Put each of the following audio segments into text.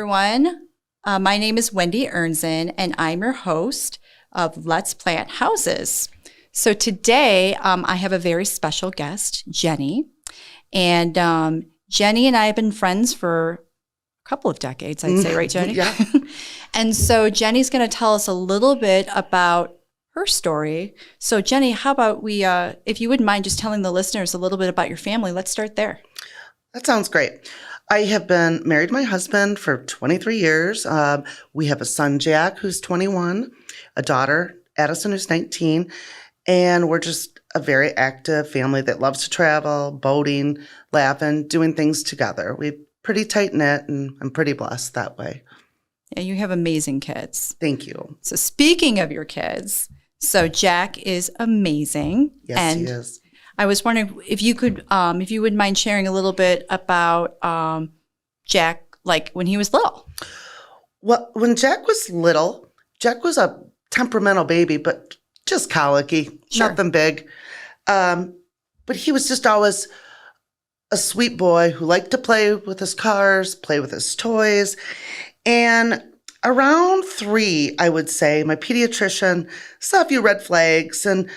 everyone. My name is Wendy Ernzen, and I'm your host of Let's Plant Houses. So today, I have a very special guest, Jenni. And Jenni and I have been friends for a couple of decades, I'd say, right, Jenni? Yeah. And so Jenni's going to tell us a little bit about her story. So Jenni, how about we, if you wouldn't mind just telling the listeners a little bit about your family, let's start there. That sounds great. I have been married to my husband for 23 years. We have a son, Jack, who's 21, a daughter, Addison, who's 19, and we're just a very active family that loves to travel, boating, laughing, doing things together. We're pretty tight-knit, and I'm pretty blessed that way. Yeah, you have amazing kids. Thank you. So speaking of your kids, so Jack is amazing. Yes, and he is. I was wondering if you could, if you wouldn't mind sharing a little bit about Jack, like when he was little. Well, when Jack was little, Jack was a temperamental baby, but just colicky, Sure. nothing big. But he was just always a sweet boy who liked to play with his cars, play with his toys. And around 3, I would say, my pediatrician saw a few red flags and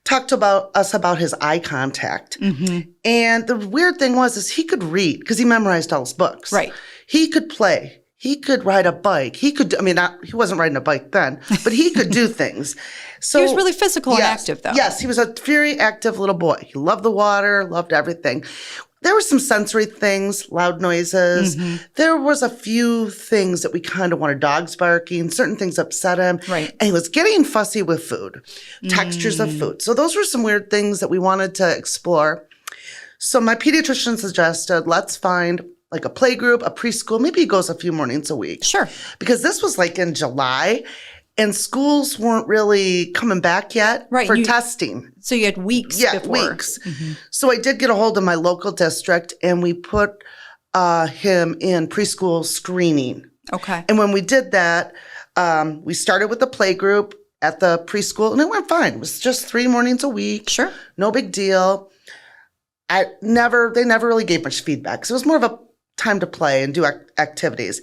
talked about his eye contact. Mm-hmm. And the weird thing is he could read because he memorized all his books. Right. He could play. He could ride a bike. He wasn't riding a bike then, but he could do things. So He was really physical and active, though. Yes, he was a very active little boy. He loved the water, loved everything. There were some sensory things, loud noises. Mm-hmm. There was a few things that we kind of wanted, dogs barking, certain things upset him. Right. And he was getting fussy with food, textures of food. So those were some weird things that we wanted to explore. So my pediatrician suggested, let's find like a play group, a preschool. Maybe he goes a few mornings a week. Sure. Because this was like in July and schools weren't really coming back yet for testing. So you had weeks before. Weeks. Mm-hmm. So I did get a hold of my local district and we put him in preschool screening. Okay. And when we did that, we started with the play group at the preschool and it went fine. It was just 3 mornings a week. Sure. No big deal. They never really gave much feedback. So it was more of a time to play and do activities.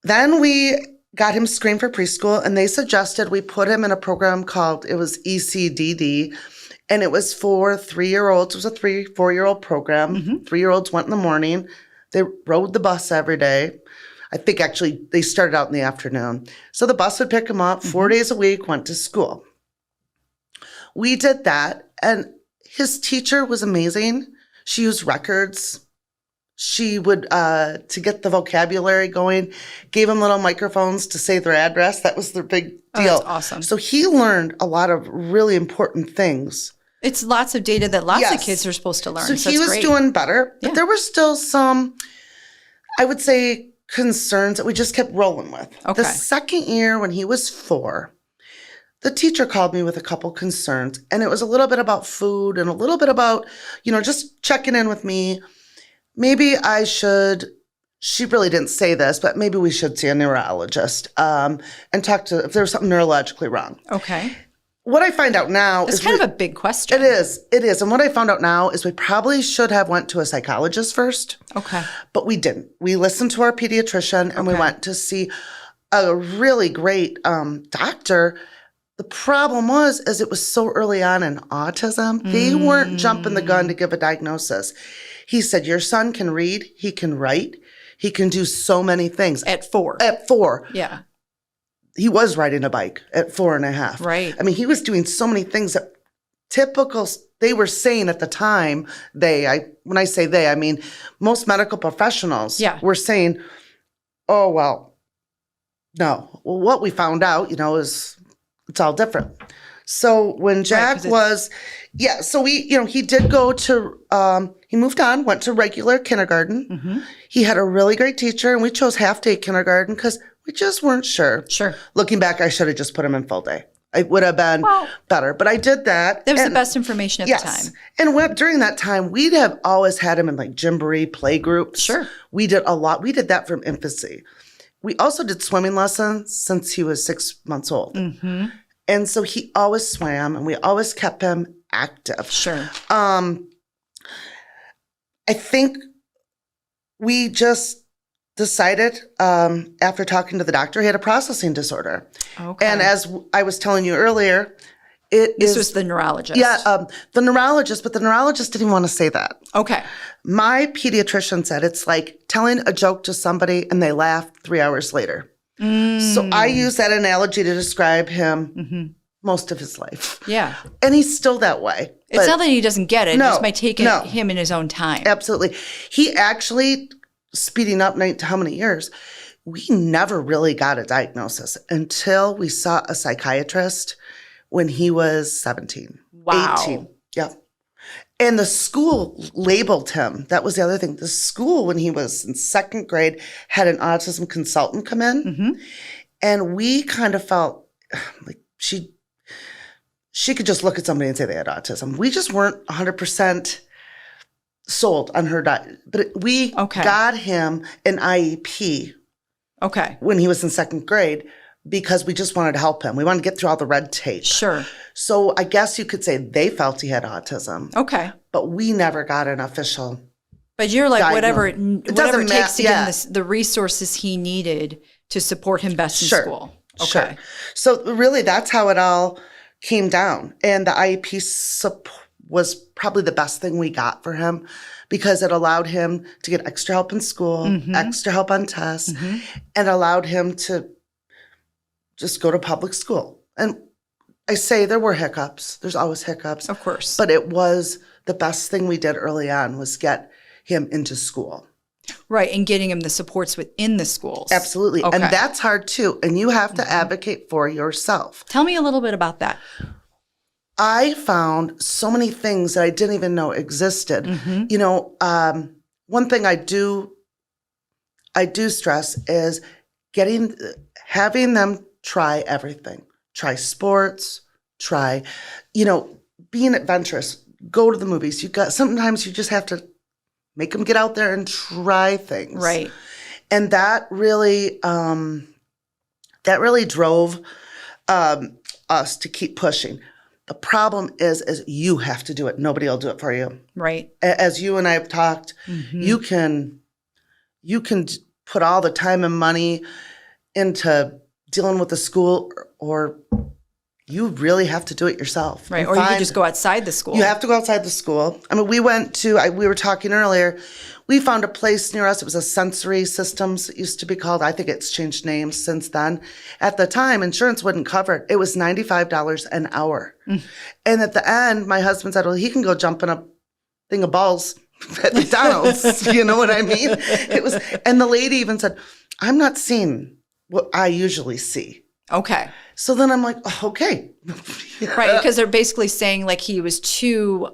Then we got him screened for preschool, and they suggested we put him in a program called, it was ECDD, and it was for 3-year-olds. It was a 4-year-old program. Mm-hmm. 3-year-olds went in the morning. They rode the bus every day. I think actually they started out in the afternoon. So the bus would pick him up 4 days a week, went to school. We did that, and his teacher was amazing. She used records. She would, to get the vocabulary going, gave them little microphones to say their address. That was their big deal. Oh, that's awesome. So he learned a lot of really important things. It's lots of data that lots of kids are supposed to learn. So he was doing better, but there were still some, I would say, concerns that we just kept rolling with. Okay. The second year when he was 4, the teacher called me with a couple concerns, and it was a little bit about food and a little bit about, just checking in with me. Maybe I should, she really didn't say this, but maybe we should see a neurologist and talk to if there was something neurologically wrong. Okay. What I find out now is kind of a big question. It is. And what I found out now is we probably should have went to a psychologist first. Okay. But we didn't. We listened to our pediatrician and we went to see a really great doctor. The problem was it was so early on in autism, they weren't jumping the gun to give a diagnosis. He said, your son can read, he can write, he can do so many things. At 4. At 4. Yeah. He was riding a bike at 4.5. Right. I mean, he was doing so many things that they were saying at the time, when I say they, I mean, most medical professionals were saying, oh, well, no. Well, what we found out, is it's all different. So when Jack was, so he did go to, he moved on, went to regular kindergarten. Mm-hmm. He had a really great teacher, and we chose half-day kindergarten because we just weren't sure. Sure. Looking back, I should have just put him in full day. It would have been better, but I did that. That was the best information at the time. And during that time, we'd have always had him in like Gymboree play groups. Sure. We did a lot. We did that from infancy. We also did swimming lessons since he was 6 months old. Mm-hmm. And so he always swam, and we always kept him active. Sure. I think we just decided, after talking to the doctor, he had a processing disorder. Okay. And as I was telling you earlier, This was the neurologist. Yeah, the neurologist, but the neurologist didn't want to say that. Okay. My pediatrician said it's like telling a joke to somebody and they laugh 3 hours later. So I use that analogy to describe him most of his life. Yeah. And he's still that way. It's not that he doesn't get it. No, it just might take him in his own time. Absolutely. He actually, speeding up how many years, we never really got a diagnosis until we saw a psychiatrist when he was 17. Wow. 18. Yeah. And the school labeled him. That was the other thing. The school, when he was in second grade, had an autism consultant come in. And we kind of felt like she could just look at somebody and say they had autism. We just weren't 100% sold on her diet. But we got him an IEP when he was in second grade because we just wanted to help him. We wanted to get through all the red tape. Sure. So I guess you could say they felt he had autism. Okay. But we never got an official But you're like, whatever doesn't it takes to give him the resources he needed to support him best in school. Okay. Sure. So really, that's how it all came down. And the IEP was probably the best thing we got for him because it allowed him to get extra help in school, extra help on tests, and allowed him to just go to public school. And I say there were hiccups. There's always hiccups. Of course. But it was the best thing we did early on was get him into school. Right, and getting him the supports within the schools. Absolutely. Okay. And that's hard too. And you have to advocate for yourself. Tell me a little bit about that. I found so many things that I didn't even know existed. You know, one thing I do stress is having them try everything. Try sports, being adventurous, go to the movies. Sometimes you just have to make them get out there and try things. Right. And that really drove us to keep pushing. The problem is you have to do it. Nobody will do it for you. Right. As you and I have talked, you can put all the time and money into dealing with the school, or you really have to do it yourself. Right. Or you can just go outside the school. You have to go outside the school. I mean, we were talking earlier, we found a place near us. It was a sensory systems, it used to be called. I think it's changed names since then. At the time, insurance wouldn't cover it. It was $95 an hour. And at the end, my husband said, well, he can go jump in a thing of balls at McDonald's. You know what I mean? And the lady even said, I'm not seeing what I usually see. Okay. So then I'm like, oh, okay. Right, because they're basically saying like he was too,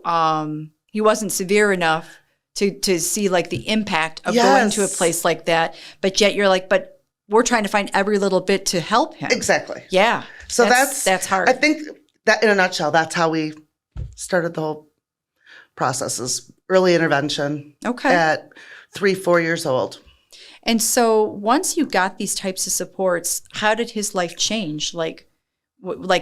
he wasn't severe enough to see like the impact of going to a place like that. But yet you're like, but we're trying to find every little bit to help him. Exactly. Yeah. So that's hard. I think that in a nutshell, that's how we started the whole process, is early intervention at 3-4 years old. And so once you got these types of supports, how did his life change? Like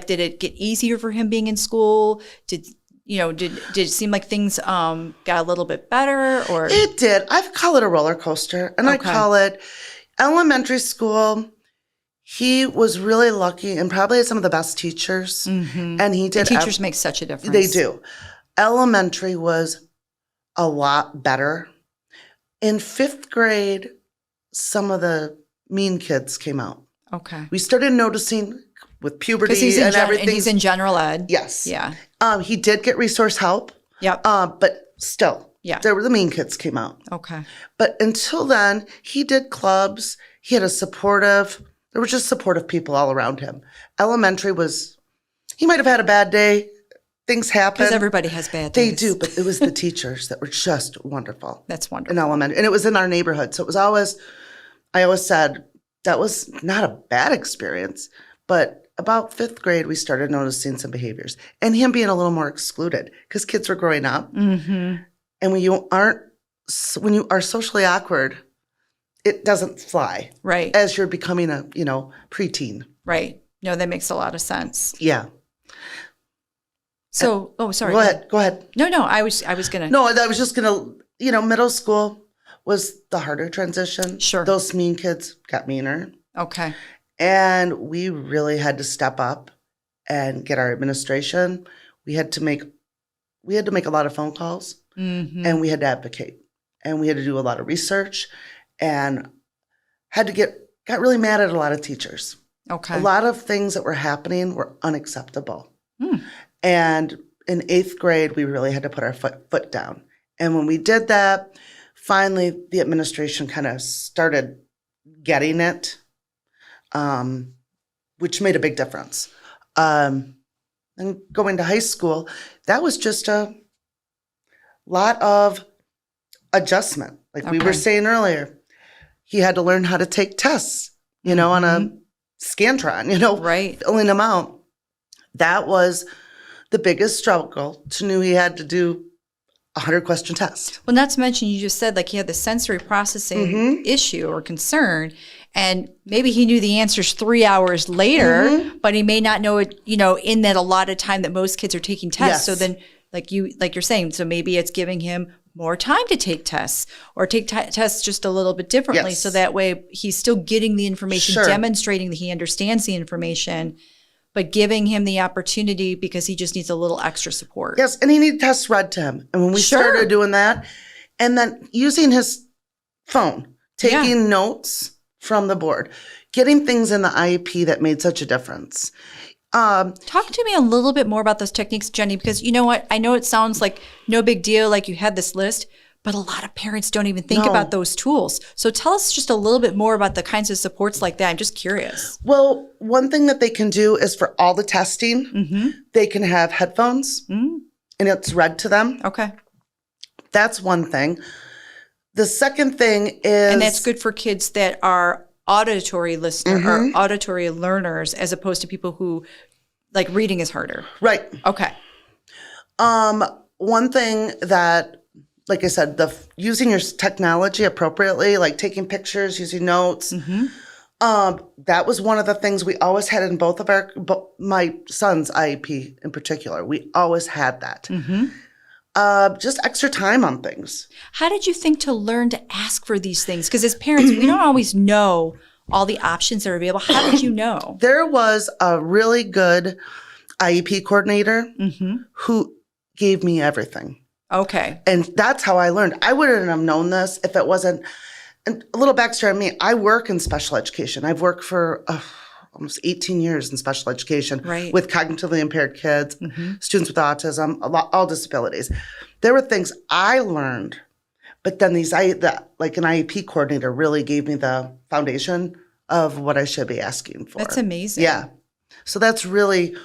did it get easier for him being in school? Did it seem like things got a little bit better? Or it did. I call it a roller coaster, and I call it elementary school. He was really lucky and probably had some of the best teachers. And he did. And teachers make such a difference. They do. Elementary was a lot better. In 5th grade, some of the mean kids came out. Okay. We started noticing with puberty and everything. And he's in general ed. Yes. Yeah. He did get resource help. Yep. But still, there were the mean kids came out. Okay. But until then, he did clubs. He had there were just supportive people all around him. Elementary he might have had a bad day. Things happen. Because everybody has bad days. They do, but it was the teachers that were just wonderful. That's wonderful. In elementary. And it was in our neighborhood. So it was I always said, that was not a bad experience. But about 5th grade, we started noticing some behaviors. And him being a little more excluded because kids were growing up. And when you are socially awkward, it doesn't fly. Right. As you're becoming a, preteen. Right. No, that makes a lot of sense. Yeah. So, sorry. Go ahead. No, I was going to. No, I was just going to, middle school was the harder transition. Sure. Those mean kids got meaner. Okay. And we really had to step up and get our administration. We had to make a lot of phone calls, and we had to advocate, and we had to do a lot of research, and got really mad at a lot of teachers. Okay. A lot of things that were happening were unacceptable. And in 8th grade, we really had to put our foot down. And when we did that, finally the administration kind of started getting it, which made a big difference. And going to high school, that was just a lot of adjustment. Like we were saying earlier, he had to learn how to take tests, on a Scantron, right, filling them out. That was the biggest struggle to know he had to do a 100-question test. Well, not to mention, you just said like he had the sensory processing issue or concern, and maybe he knew the answers 3 hours later, but he may not know it, in that allotted time that most kids are taking tests. Yes. So then, like you're saying, so maybe it's giving him more time to take tests or take tests just a little bit differently. Yes. So that way he's still getting the information, demonstrating that he understands the information, but giving him the opportunity because he just needs a little extra support. Yes, and he needed tests read to him. And when we started doing that, and then using his phone, taking notes from the board, getting things in the IEP that made such a difference. Talk to me a little bit more about those techniques, Jenni, because you know what? I know it sounds like no big deal, like you had this list, but a lot of parents don't even think about those tools. So tell us just a little bit more about the kinds of supports like that. I'm just curious. Well, one thing that they can do is for all the testing, they can have headphones and it's read to them. Okay. That's one thing. The second thing is... And that's good for kids that are auditory listeners or auditory learners as opposed to people who, like, reading is harder. Right. Okay. One thing that... Like I said, using your technology appropriately, like taking pictures, using notes, that was one of the things we always had in both of my son's IEP in particular. We always had that. Just extra time on things. How did you think to learn to ask for these things? Because as parents, we don't always know all the options that are available. How did you know? There was a really good IEP coordinator who gave me everything. Okay. And that's how I learned. I wouldn't have known this if it wasn't. And a little backstory on me, I work in special education. I've worked for almost 18 years in special education with cognitively impaired kids, students with autism, all disabilities. There were things I learned, but then like an IEP coordinator really gave me the foundation of what I should be asking for. That's amazing. Yeah. So that's really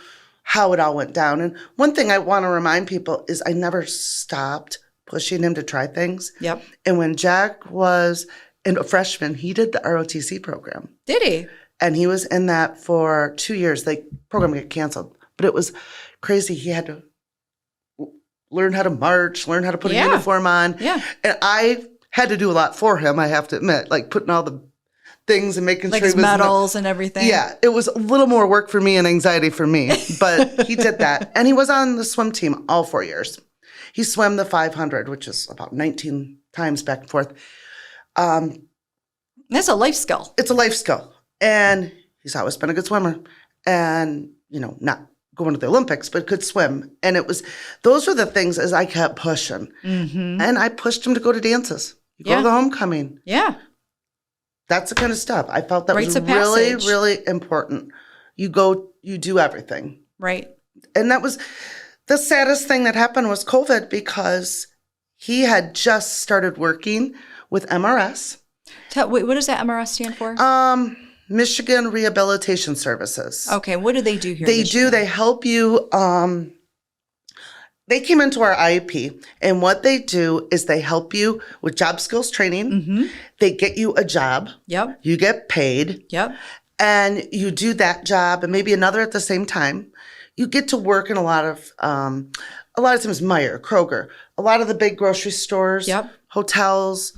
how it all went down. And one thing I want to remind people is I never stopped pushing him to try things. Yep. And when Jack was a freshman, he did the ROTC program. Did he? And he was in that for 2 years. The program got canceled. But it was crazy. He had to learn how to march, learn how to put a uniform on. Yeah. And I had to do a lot for him, I have to admit, like putting all the things and making like sure his medals and everything. Yeah, it was a little more work for me and anxiety for me, but he did that. And he was on the swim team all 4 years. He swam the 500, which is about 19 times back and forth. That's a life skill. It's a life skill. And he's always been a good swimmer. And, not going to the Olympics, but could swim. And those were the things as I kept pushing. And I pushed him to go to dances. You go to the homecoming. Yeah. That's the kind of stuff. I felt that was really, really important. You go, you do everything. Right. And that was the saddest thing that happened was COVID because he had just started working with MRS. Wait, what does that MRS stand for? Michigan Rehabilitation Services. Okay. What do they do here? They help you. They came into our IEP, and what they do is they help you with job skills training. They get you a job. Yep. You get paid. Yep. And you do that job and maybe another at the same time. You get to work in a lot of times Meijer, Kroger, a lot of the big grocery stores, hotels,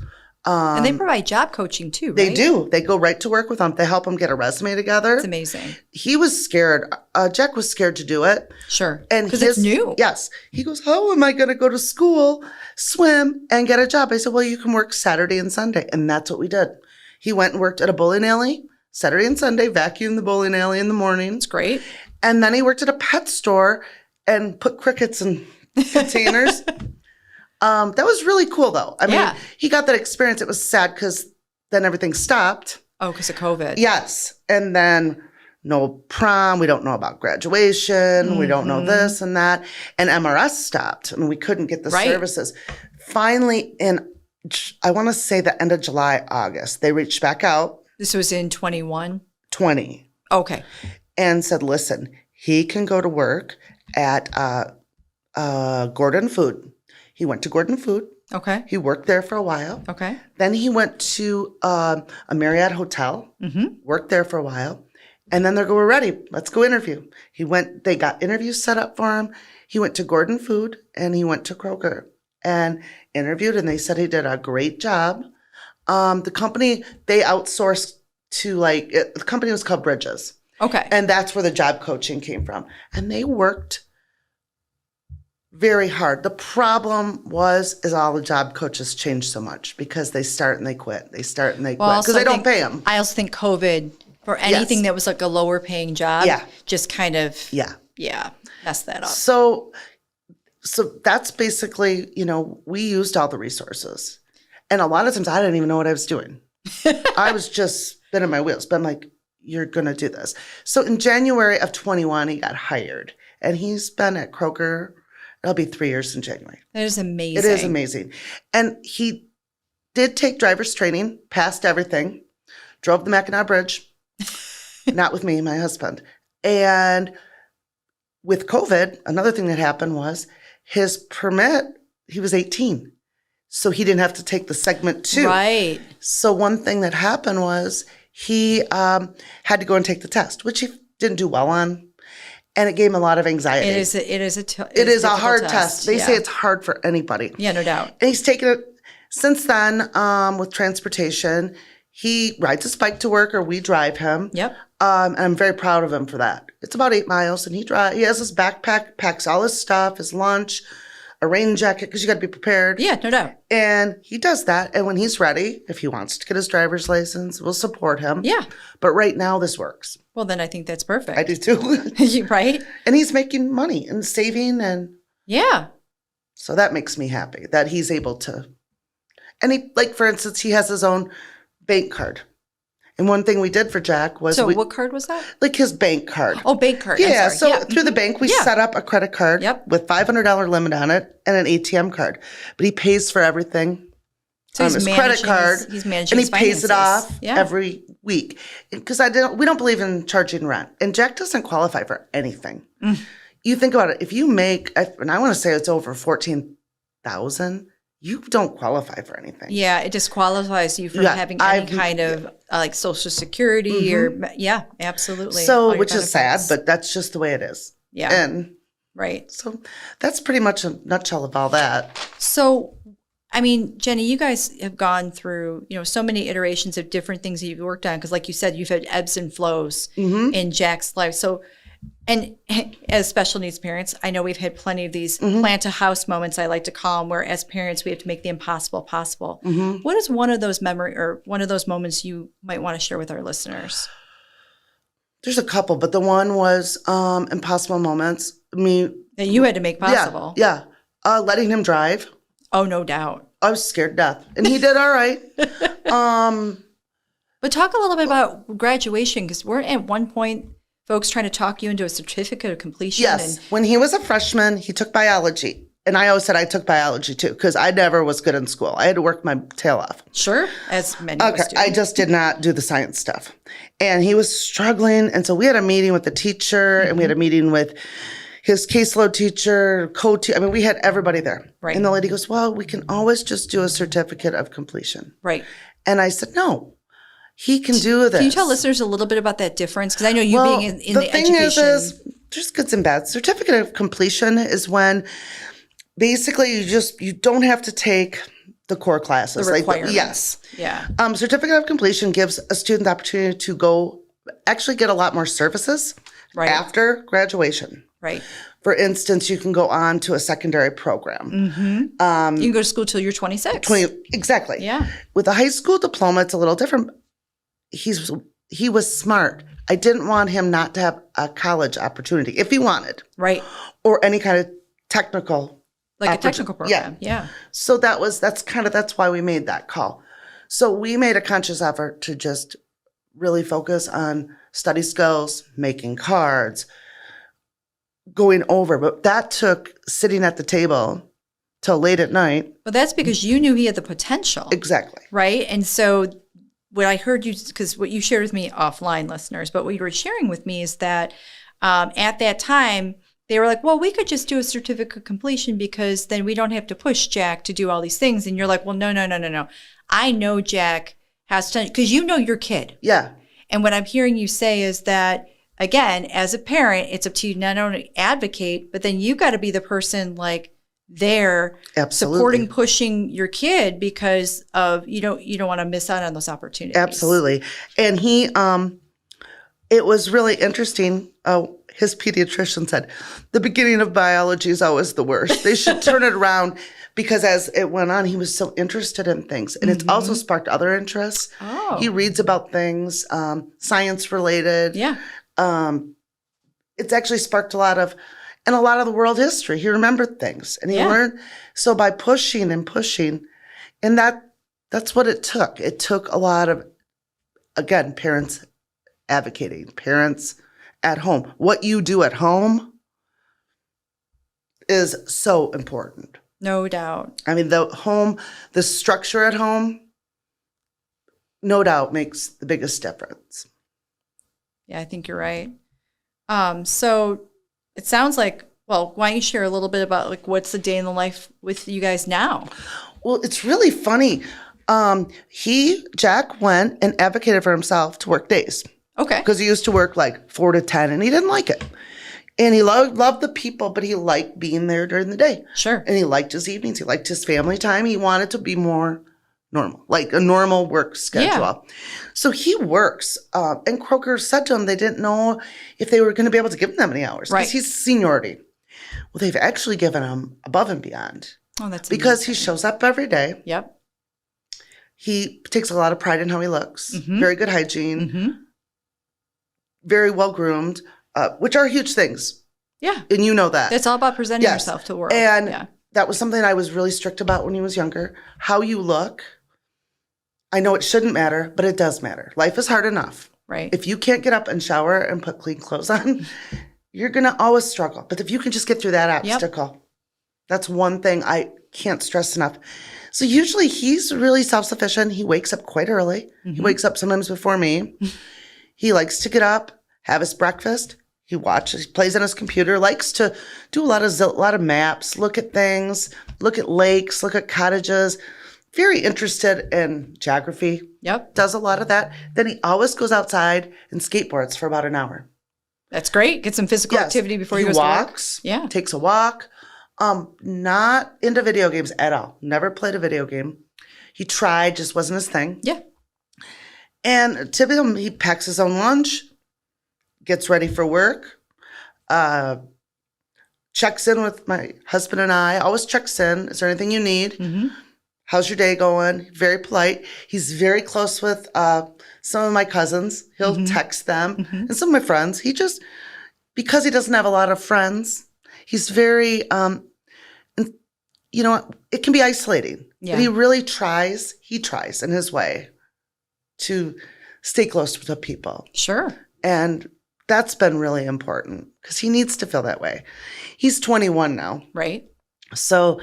And they provide job coaching too, right? They do. They go right to work with them. They help them get a resume together. It's amazing. He was scared. Jack was scared to do it. Sure. And because it's new. Yes. He goes, how am I going to go to school, swim, and get a job? I said, well, you can work Saturday and Sunday. And that's what we did. He went and worked at a bowling alley Saturday and Sunday, vacuumed the bowling alley in the morning. It's great. And then he worked at a pet store and put crickets in containers. That was really cool, though. I mean, he got that experience. It was sad because then everything stopped. Oh, because of COVID. Yes. And then no prom. We don't know about graduation. Mm-hmm. We don't know this and that. And MRS stopped. I mean, we couldn't get the services. Finally, I want to say the end of July, August, they reached back out. This was in 21? 20. Okay. And said, listen, he can go to work at Gordon Food. He went to Gordon Food. Okay. He worked there for a while. Okay. Then he went to a Marriott hotel, worked there for a while. And then we're ready. Let's go interview. They got interviews set up for him. He went to Gordon Food and he went to Kroger and interviewed, and they said he did a great job. The company, they outsourced to the company was called Bridges. Okay. And that's where the job coaching came from. And they worked very hard. The problem is all the job coaches change so much because they start and they quit. They start and they quit because they don't pay them. I also think COVID, for anything that was like a lower paying job, just kind of messed that up. So that's basically, we used all the resources. And a lot of times I didn't even know what I was doing. I was just spinning my wheels. But I'm like, you're going to do this. So in January of 21, he got hired. And he's been at Kroger. It'll be 3 years in January. That is amazing. It is amazing. And he did take driver's training, passed everything, drove the Mackinac Bridge. Not with me, my husband. And with COVID, another thing that happened was his permit, he was 18. So he didn't have to take the segment 2. Right. So one thing that happened was he had to go and take the test, which he didn't do well on. And it gave him a lot of anxiety. It is a hard test. They say it's hard for anybody. Yeah, no doubt. And he's taken it since then with transportation. He rides his bike to work, or we drive him. Yep. And I'm very proud of him for that. It's about 8 miles, and he has his backpack, packs all his stuff, his lunch, a rain jacket, because you got to be prepared. Yeah, no doubt. And he does that. And when he's ready, if he wants to get his driver's license, we'll support him. Yeah. But right now, this works. Well, then I think that's perfect. I do too. Right? And he's making money and saving. And yeah. So that makes me happy that he's able to. And he, for instance, he has his own bank card. And one thing we did for Jack was... So what card was that? His bank card. Oh, bank card. Yeah, through the bank, we set up a credit card with $500 limit on it and an ATM card. But he pays for everything on his credit card. He's managing his pays it off every week. Because we don't believe in charging rent. And Jack doesn't qualify for anything. You think about it. If you make, and I want to say it's over $14,000, you don't qualify for anything. Yeah, it disqualifies you from having any kind of Social Security or absolutely. So, which is sad, but that's just the way it is. Yeah. And right. So that's pretty much a nutshell of all that. So, I mean, Jenni, you guys have gone through, so many iterations of different things that you've worked on. Because like you said, you've had ebbs and flows in Jack's life. So, and as special needs parents, I know we've had plenty of these plant a house moments, I like to call them, where as parents, we have to make the impossible possible. What is one of those one of those moments you might want to share with our listeners? There's a couple, but the one was impossible moments. That you had to make possible. Yeah. Letting him drive. Oh, no doubt. I was scared to death. And he did all right. But talk a little bit about graduation, because we're at one point... Folks trying to talk you into a certificate of completion. Yes. When he was a freshman, he took biology. And I always said I took biology too, because I never was good in school. I had to work my tail off. Sure, as many of us do. I just did not do the science stuff. And he was struggling. And so we had a meeting with the teacher, and we had a meeting with his caseload teacher, co-teacher. I mean, we had everybody there. Right. And the lady goes, well, we can always just do a certificate of completion. Right. And I said, no. He can do this. Can you tell listeners a little bit about that difference? Because I know you being in the education. The thing is there's goods and bads. Certificate of completion is when basically you don't have to take the core classes. The requirements. Yes. Yeah. Certificate of completion gives a student the opportunity to go actually get a lot more services after graduation. Right. For instance, you can go on to a secondary program. Mm-hmm. You can go to school till you're 26. Exactly. Yeah. With a high school diploma, it's a little different. He was smart. I didn't want him not to have a college opportunity if he wanted. Right. Or any kind of technical. Like a technical program. Yeah. So that's why we made that call. So we made a conscious effort to just really focus on study skills, making cards, going over. But that took sitting at the table till late at night. But that's because you knew he had the potential. Exactly. Right? And so what I heard you, because what you shared with me offline, listeners, but what you were sharing with me is that at that time, they were like, well, we could just do a certificate of completion because then we don't have to push Jack to do all these things. And you're like, well, no. I know Jack has to, because you know your kid. Yeah. And what I'm hearing you say is that, again, as a parent, it's up to you not only to advocate, but then you got to be the person like there supporting, pushing your kid because of you don't want to miss out on those opportunities. Absolutely. And he, it was really interesting. His pediatrician said, the beginning of biology is always the worst. They should turn it around because as it went on, he was so interested in things. And it's also sparked other interests. Oh. He reads about things, science related. Yeah. It's actually sparked a lot of the world history. He remembered things and he learned. So by pushing, and that's what it took. It took a lot of, again, parents advocating, parents at home. What you do at home is so important. No doubt. I mean, the structure at home, no doubt makes the biggest difference. Yeah, I think you're right. So it sounds like, well, why don't you share a little bit about like what's the day in the life with you guys now? Well, it's really funny. Jack went and advocated for himself to work days. Okay. Because he used to work like 4 to 10 and he didn't like it. And he loved the people, but he liked being there during the day. Sure. And he liked his evenings. He liked his family time. He wanted to be more normal, like a normal work schedule. Yeah. So he works. And Kroger said to him they didn't know if they were going to be able to give him that many hours. Because he's seniority. Well, they've actually given him above and beyond. Oh, that's because amazing. He shows up every day. Yep. He takes a lot of pride in how he looks. Mm-hmm. Very good hygiene. Mm-hmm. Very well groomed, which are huge things. Yeah. And you know that. It's all about presenting yourself to the world. And that was something I was really strict about when he was younger. How you look, I know it shouldn't matter, but it does matter. Life is hard enough. Right. If you can't get up and shower and put clean clothes on, you're going to always struggle. But if you can just get through that obstacle, that's one thing I can't stress enough. So usually he's really self-sufficient. He wakes up quite early. Mm-hmm. He wakes up sometimes before me. He likes to get up, have his breakfast. He watches, he plays on his computer, likes to do a lot of maps, look at things, look at lakes, look at cottages. Very interested in geography. Yep. Does a lot of that. Then he always goes outside and skateboards for about an hour. That's great. Get some physical activity before he goes walks, to work. Yeah. Takes a walk. Not into video games at all. Never played a video game. He tried, just wasn't his thing. Yeah. And typically he packs his own lunch, gets ready for work, checks in with my husband and I, always checks in. Is there anything you need? Mm-hmm. How's your day going? Very polite. He's very close with some of my cousins. He'll text them and some of my friends. He just, because he doesn't have a lot of friends, he's very, it can be isolating. Yeah. But he really tries. He tries in his way to stay close to people. Sure. And that's been really important because he needs to feel that way. He's 21 now. Right. So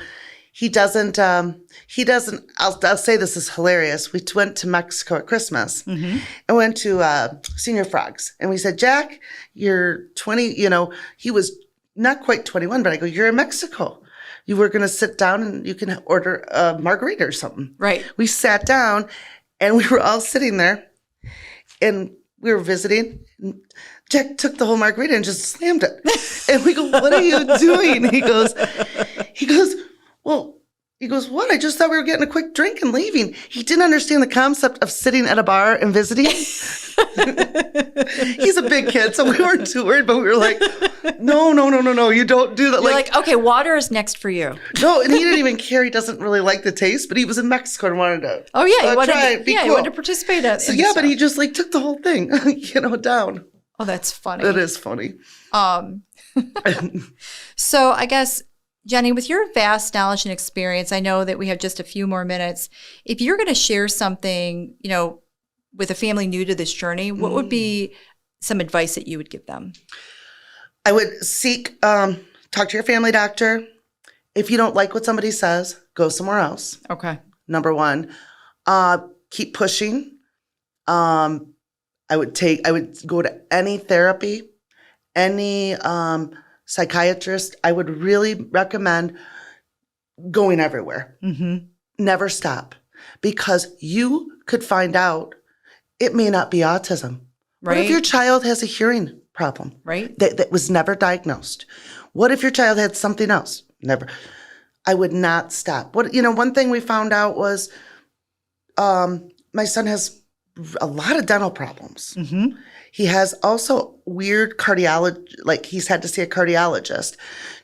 he doesn't, I'll say this is hilarious. We went to Mexico at Christmas and went to Senior Frogs. And we said, Jack, you're 20, he was not quite 21, but I go, you're in Mexico. You were going to sit down and you can order a margarita or something. Right. We sat down and we were all sitting there and we were visiting. And Jack took the whole margarita and just slammed it. And we go, what are you doing? He goes, well, He goes, what? I just thought we were getting a quick drink and leaving. He didn't understand the concept of sitting at a bar and visiting. He's a big kid, so we weren't too worried, but we were like, no, you don't do that. You're like, okay, water is next for you. No, and he didn't even care. He doesn't really like the taste, but he was in Mexico and wanted to he wanted try it. He wanted to participate in so but he just like took the whole thing, down. Oh, that's funny. It is funny. So I guess, Jenni, with your vast knowledge and experience, I know that we have just a few more minutes. If you're going to share something, with a family new to this journey, what would be some advice that you would give them? I would talk to your family doctor. If you don't like what somebody says, go somewhere else. Okay. Number one, keep pushing. I would go to any therapy, any psychiatrist. I would really recommend going everywhere. Mm-hmm. Never stop, because you could find out it may not be autism. Right. What if your child has a hearing problem? Right. That was never diagnosed? What if your child had something else? Never. I would not stop. One thing we found out was my son has a lot of dental problems. Mm-hmm. He has also weird cardiology, like he's had to see a cardiologist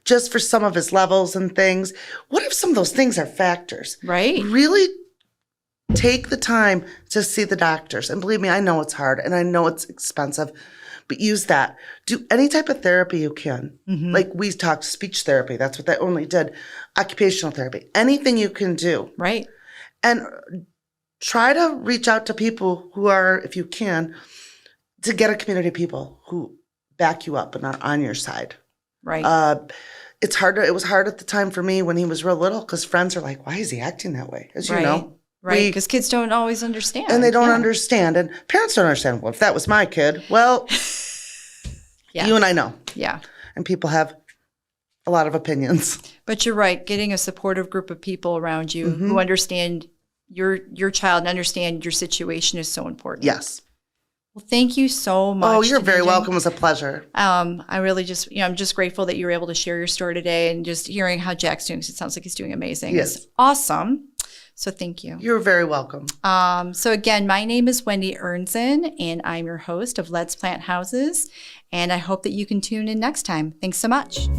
just for some of his levels and things. What if some of those things are factors? Right. Really take the time to see the doctors. And believe me, I know it's hard and I know it's expensive, but use that. Do any type of therapy you can. Mm-hmm. Like we talked speech therapy. That's what that only did. Occupational therapy. Anything you can do. Right. And try to reach out to people who are, if you can, to get a community of people who back you up and are on your side. Right. It's hard. It was hard at the time for me when he was real little, because friends are like, why is he acting that way? As you know. Right, because kids don't always understand. And they don't understand. And parents don't understand. Well, if that was my kid, well, you and I know. Yeah. And people have a lot of opinions. But you're right. Getting a supportive group of people around you who understand your child and understand your situation is so important. Yes. Well, thank you so much. Oh, you're very welcome. It was a pleasure. I really just, I'm just grateful that you were able to share your story today, and just hearing how Jack's doing. It sounds like he's doing amazing. Yes. It's awesome. So thank you. You're very welcome. So again, my name is Wendy Ernzen, and I'm your host of Let's Plant Houses. And I hope that you can tune in next time. Thanks so much.